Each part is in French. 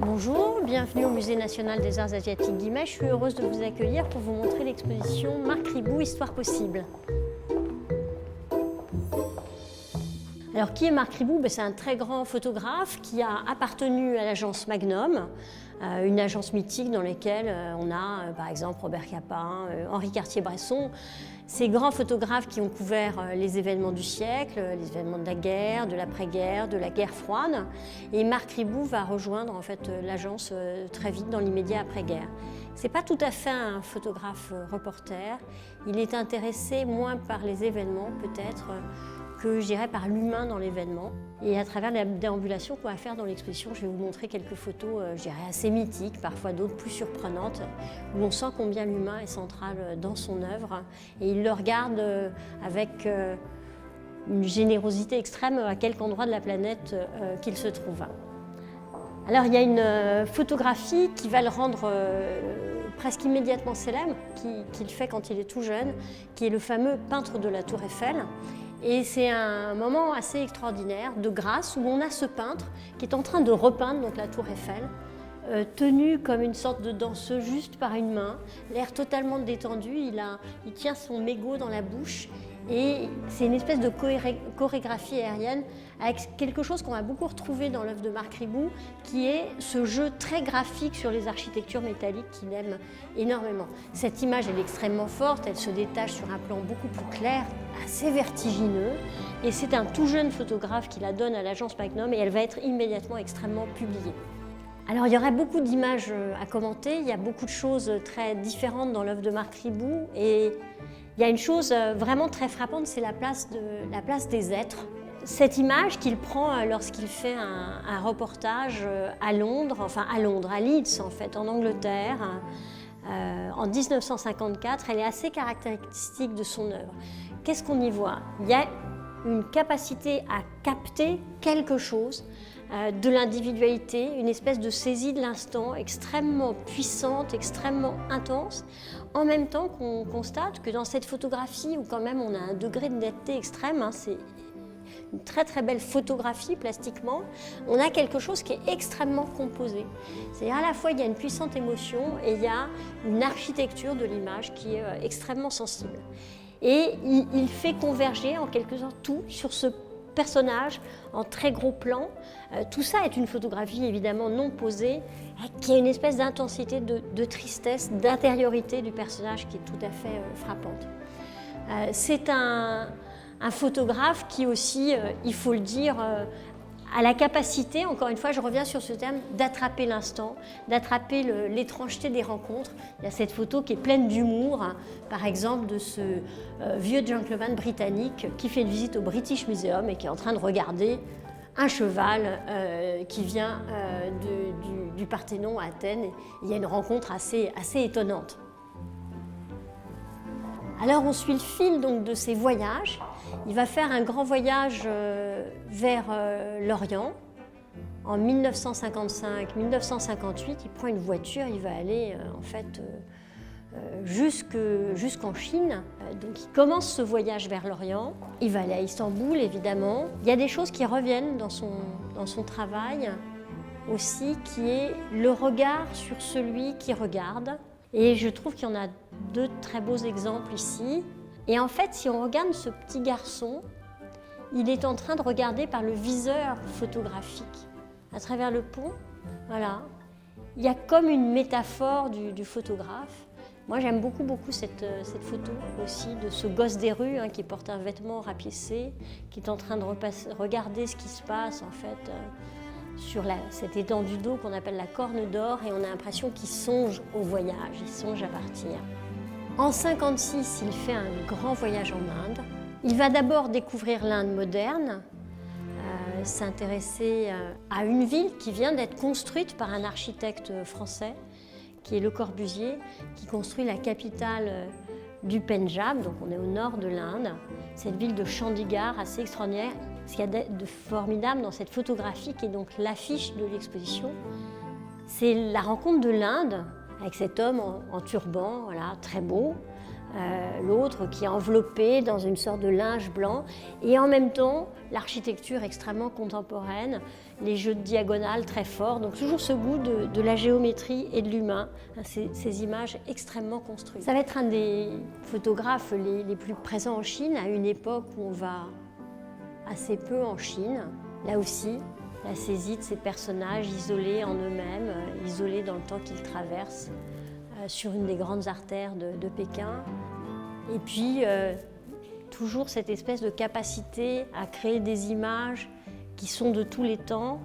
Bonjour, bienvenue au Musée national des arts asiatiques Guimet. Je suis heureuse de vous accueillir pour vous montrer l'exposition Marc Ribou, Histoire possible. Alors, qui est Marc Ribou? C'est un très grand photographe qui a appartenu à l'agence Magnum, une agence mythique dans laquelle on a par exemple Robert Capin, Henri Cartier-Bresson, ces grands photographes qui ont couvert les événements du siècle, les événements de la guerre, de l'après-guerre, de la guerre froide. Et Marc Ribou va rejoindre en fait l'agence très vite dans l'immédiat après-guerre. C'est pas tout à fait un photographe reporter. Il est intéressé moins par les événements peut-être que je dirais par l'humain dans l'événement. Et à travers la déambulation qu'on va faire dans l'exposition, je vais vous montrer quelques photos, je dirais, assez mythiques, parfois d'autres plus surprenantes, où on sent combien l'humain est central dans son œuvre. Et il le regarde avec une générosité extrême à quelque endroit de la planète qu'il se trouve. Alors il y a une photographie qui va le rendre presque immédiatement célèbre, qu'il fait quand il est tout jeune, qui est le fameux peintre de la Tour Eiffel. Et c'est un moment assez extraordinaire de grâce où on a ce peintre qui est en train de repeindre donc, la Tour Eiffel, tenu comme une sorte de danseuse juste par une main, l'air totalement détendu, il tient son mégot dans la bouche et c'est une espèce de chorégraphie aérienne avec quelque chose qu'on va beaucoup retrouver dans l'œuvre de Marc Ribou, qui est ce jeu très graphique sur les architectures métalliques qu'il aime énormément. Cette image elle est extrêmement forte, elle se détache sur un plan beaucoup plus clair, assez vertigineux, et c'est un tout jeune photographe qui la donne à l'agence Magnum et elle va être immédiatement extrêmement publiée. Alors il y aurait beaucoup d'images à commenter, il y a beaucoup de choses très différentes dans l'œuvre de Marc Ribou et il y a une chose vraiment très frappante, c'est la place des êtres. Cette image qu'il prend lorsqu'il fait un reportage à Londres, à Leeds en fait, en Angleterre, en 1954, elle est assez caractéristique de son œuvre. Qu'est-ce qu'on y voit? Il y a une capacité à capter quelque chose de l'individualité, une espèce de saisie de l'instant extrêmement puissante, extrêmement intense, en même temps qu'on constate que dans cette photographie, où quand même on a un degré de netteté extrême, c'est une très très belle photographie plastiquement, on a quelque chose qui est extrêmement composé. C'est-à-dire à la fois il y a une puissante émotion et il y a une architecture de l'image qui est extrêmement sensible. Et il fait converger en quelque sorte tout sur ce personnage en très gros plan. Tout ça est une photographie évidemment non posée, qui a une espèce d'intensité, de tristesse, d'intériorité du personnage qui est tout à fait frappante. C'est un photographe qui aussi, il faut le dire, a la capacité, encore une fois, je reviens sur ce terme, d'attraper l'instant, d'attraper l'étrangeté des rencontres. Il y a cette photo qui est pleine d'humour, par exemple, de ce vieux gentleman britannique qui fait une visite au British Museum et qui est en train de regarder un cheval qui vient du Parthénon à Athènes. Et il y a une rencontre assez étonnante. Alors on suit le fil donc, de ses voyages. Il va faire un grand voyage vers l'Orient. En 1955-1958, il prend une voiture, il va aller en fait jusqu'en Chine. Donc il commence ce voyage vers l'Orient. Il va aller à Istanbul évidemment. Il y a des choses qui reviennent dans son travail aussi, qui est le regard sur celui qui regarde. Et je trouve qu'il y en a deux très beaux exemples ici. Et en fait, si on regarde ce petit garçon, il est en train de regarder par le viseur photographique, à travers le pont. Voilà. Il y a comme une métaphore du photographe. Moi, j'aime beaucoup cette photo aussi de ce gosse des rues qui porte un vêtement rapiécé, qui est en train de regarder ce qui se passe en fait sur cette étendue d'eau qu'on appelle la Corne d'Or, et on a l'impression qu'il songe au voyage, il songe à partir. En 1956, il fait un grand voyage en Inde. Il va d'abord découvrir l'Inde moderne, s'intéresser à une ville qui vient d'être construite par un architecte français, qui est Le Corbusier, qui construit la capitale du Pendjab, donc on est au nord de l'Inde, cette ville de Chandigarh assez extraordinaire. Ce qu'il y a de formidable dans cette photographie, qui est donc l'affiche de l'exposition, c'est la rencontre de l'Inde avec cet homme en turban, voilà, très beau, l'autre qui est enveloppé dans une sorte de linge blanc, et en même temps l'architecture extrêmement contemporaine, les jeux de diagonales très forts, donc toujours ce goût de la géométrie et de l'humain, ces images extrêmement construites. Ça va être un des photographes les plus présents en Chine, à une époque où on va assez peu en Chine. Là aussi, la saisie de ces personnages isolés en eux-mêmes, isolés dans le temps qu'ils traversent, sur une des grandes artères de Pékin. Et puis, toujours cette espèce de capacité à créer des images qui sont de tous les temps.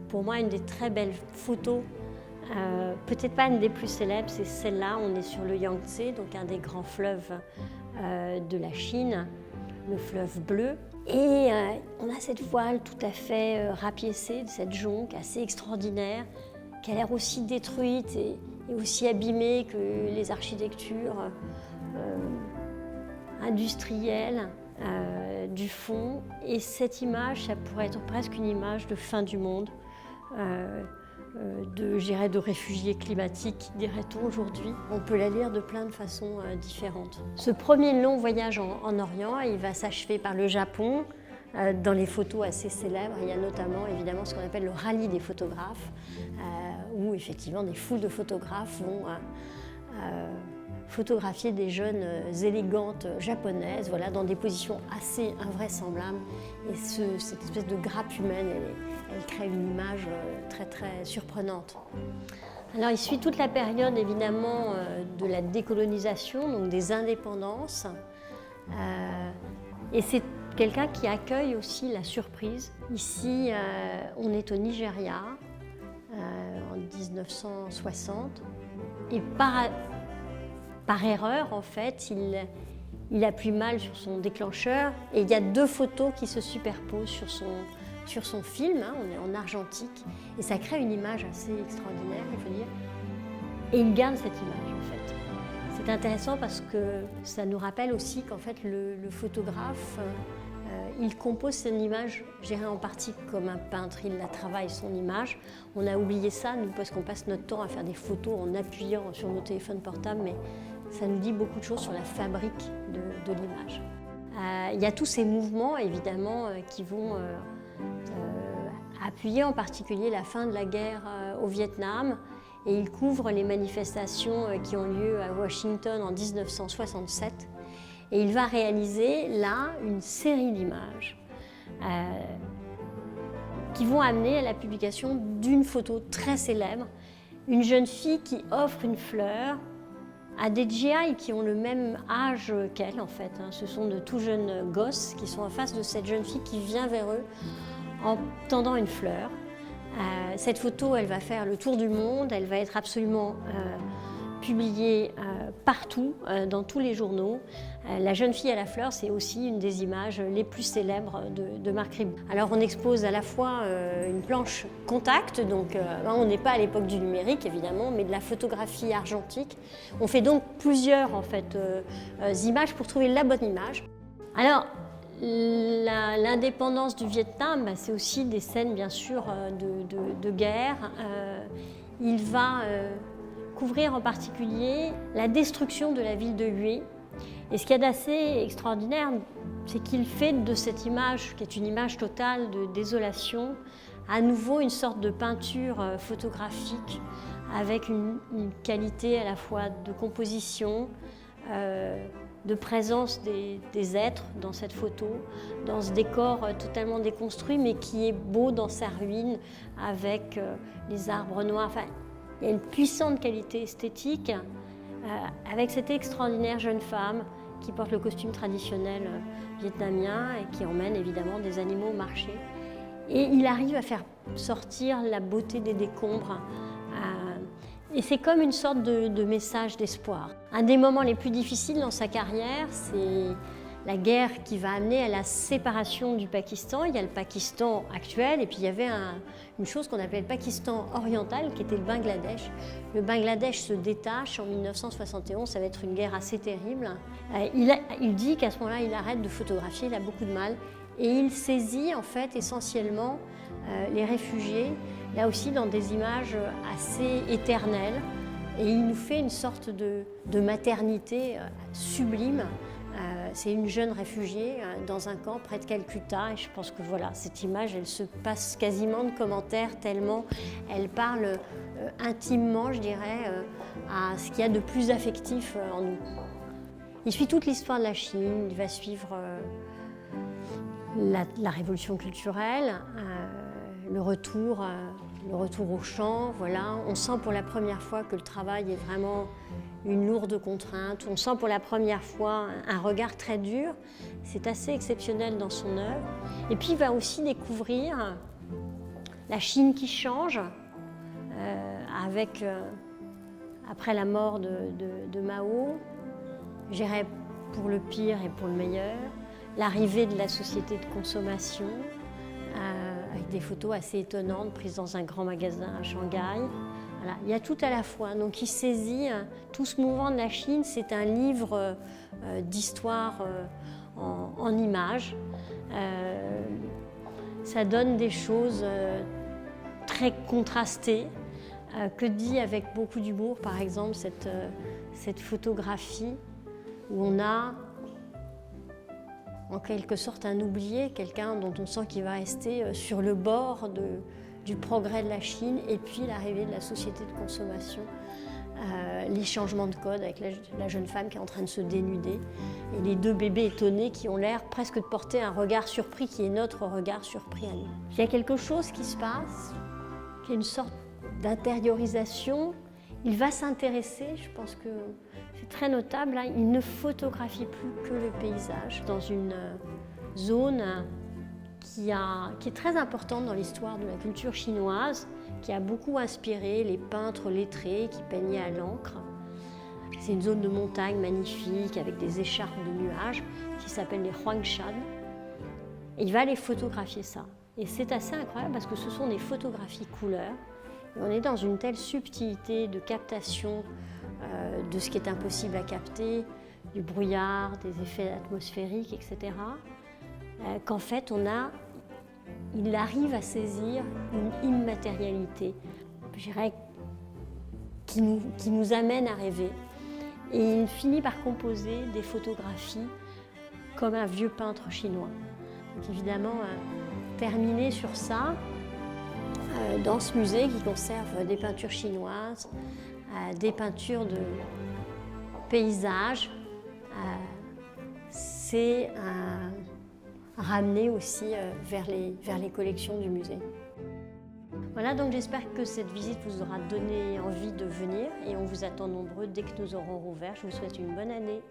Pour moi, une des très belles photos, peut-être pas une des plus célèbres, c'est celle-là. On est sur le Yangtze, donc un des grands fleuves de la Chine, le fleuve bleu. Et on a cette voile tout à fait rapiécée, cette jonque assez extraordinaire, qui a l'air aussi détruite et aussi abîmée que les architectures industrielles du fond. Et cette image, ça pourrait être presque une image de fin du monde, de réfugiés climatiques, dirait-on aujourd'hui. On peut la lire de plein de façons différentes. Ce premier long voyage en Orient, il va s'achever par le Japon. Dans les photos assez célèbres, il y a notamment évidemment ce qu'on appelle le rallye des photographes, où effectivement des foules de photographes vont photographier des jeunes élégantes japonaises, voilà, dans des positions assez invraisemblables. Et cette espèce de grappe humaine, elle crée une image très très surprenante. Alors il suit toute la période évidemment de la décolonisation, donc des indépendances. Et c'est quelqu'un qui accueille aussi la surprise. Ici, on est au Nigeria, en 1960. Et par erreur, en fait, il appuie mal sur son déclencheur. Et il y a deux photos qui se superposent sur son film. Hein, on est en argentique. Et ça crée une image assez extraordinaire, il faut dire. Et il garde cette image, en fait. C'est intéressant parce que ça nous rappelle aussi qu'en fait, le photographe, il compose son image, je dirais en partie comme un peintre, il la travaille, son image. On a oublié ça, nous, parce qu'on passe notre temps à faire des photos en appuyant sur nos téléphones portables, mais ça nous dit beaucoup de choses sur la fabrique de l'image. Il y a tous ces mouvements, évidemment, qui vont appuyer en particulier la fin de la guerre au Vietnam, et il couvre les manifestations qui ont lieu à Washington en 1967. Et il va réaliser là une série d'images qui vont amener à la publication d'une photo très célèbre, une jeune fille qui offre une fleur à des GI qui ont le même âge qu'elle en fait. Ce sont de tout jeunes gosses qui sont en face de cette jeune fille qui vient vers eux en tendant une fleur. Cette photo, elle va faire le tour du monde, elle va être absolument publiée partout, dans tous les journaux. La jeune fille à la fleur, c'est aussi une des images les plus célèbres de Marc Ribot. Alors on expose à la fois une planche contact, donc on n'est pas à l'époque du numérique évidemment, mais de la photographie argentique. On fait donc plusieurs en fait, images pour trouver la bonne image. Alors, l'indépendance du Vietnam, c'est aussi des scènes bien sûr de guerre. Il va couvrir en particulier la destruction de la ville de Hue. Et ce qu'il y a d'assez extraordinaire, c'est qu'il fait de cette image, qui est une image totale de désolation, à nouveau une sorte de peinture photographique avec une qualité à la fois de composition, de présence des êtres dans cette photo, dans ce décor totalement déconstruit, mais qui est beau dans sa ruine, avec les arbres noirs. Enfin, il y a une puissante qualité esthétique, avec cette extraordinaire jeune femme qui porte le costume traditionnel vietnamien et qui emmène évidemment des animaux au marché. Et il arrive à faire sortir la beauté des décombres. Et c'est comme une sorte de message d'espoir. Un des moments les plus difficiles dans sa carrière, c'est la guerre qui va amener à la séparation du Pakistan. Il y a le Pakistan actuel et puis il y avait une chose qu'on appelait le Pakistan oriental qui était le Bangladesh. Le Bangladesh se détache en 1971, ça va être une guerre assez terrible. Il dit qu'à ce moment-là, il arrête de photographier, il a beaucoup de mal et il saisit en fait essentiellement les réfugiés, là aussi dans des images assez éternelles, Et il nous fait une sorte de maternité sublime. C'est une jeune réfugiée dans un camp près de Calcutta, et je pense que voilà, cette image, elle se passe quasiment de commentaires tellement elle parle intimement, je dirais, à ce qu'il y a de plus affectif en nous. Il suit toute l'histoire de la Chine, il va suivre la révolution culturelle, le retour au champ. Voilà. On sent pour la première fois que le travail est vraiment une lourde contrainte. On sent pour la première fois un regard très dur. C'est assez exceptionnel dans son œuvre. Et puis il va aussi découvrir la Chine qui change, après la mort de Mao, je dirais pour le pire et pour le meilleur, l'arrivée de la société de consommation, avec des photos assez étonnantes prises dans un grand magasin à Shanghai. Voilà. Il y a tout à la fois. Donc il saisit tout ce mouvement de la Chine. C'est un livre d'histoire en images. Ça donne des choses très contrastées, que dit avec beaucoup d'humour, par exemple, cette photographie où on a en quelque sorte un oublié, quelqu'un dont on sent qu'il va rester sur le bord du progrès de la Chine, et puis l'arrivée de la société de consommation, les changements de code avec la jeune femme qui est en train de se dénuder, et les deux bébés étonnés qui ont l'air presque de porter un regard surpris qui est notre regard surpris à nous. Il y a quelque chose qui se passe, qui est une sorte d'intériorisation. Il va s'intéresser, je pense que c'est très notable, là, il ne photographie plus que le paysage dans une zone qui est très importante dans l'histoire de la culture chinoise, qui a beaucoup inspiré les peintres lettrés qui peignaient à l'encre. C'est une zone de montagne magnifique avec des écharpes de nuages qui s'appelle les Huangshan. Et il va aller photographier ça. Et c'est assez incroyable parce que ce sont des photographies couleurs. Et on est dans une telle subtilité de captation de ce qui est impossible à capter, du brouillard, des effets atmosphériques, etc. Qu'en fait, il arrive à saisir une immatérialité, je dirais, qui nous amène à rêver. Et il finit par composer des photographies comme un vieux peintre chinois. Donc évidemment, terminer sur ça, dans ce musée qui conserve des peintures chinoises, des peintures de paysages, c'est ramener aussi vers les collections du musée. Voilà, donc j'espère que cette visite vous aura donné envie de venir et on vous attend nombreux dès que nous aurons rouvert. Je vous souhaite une bonne année.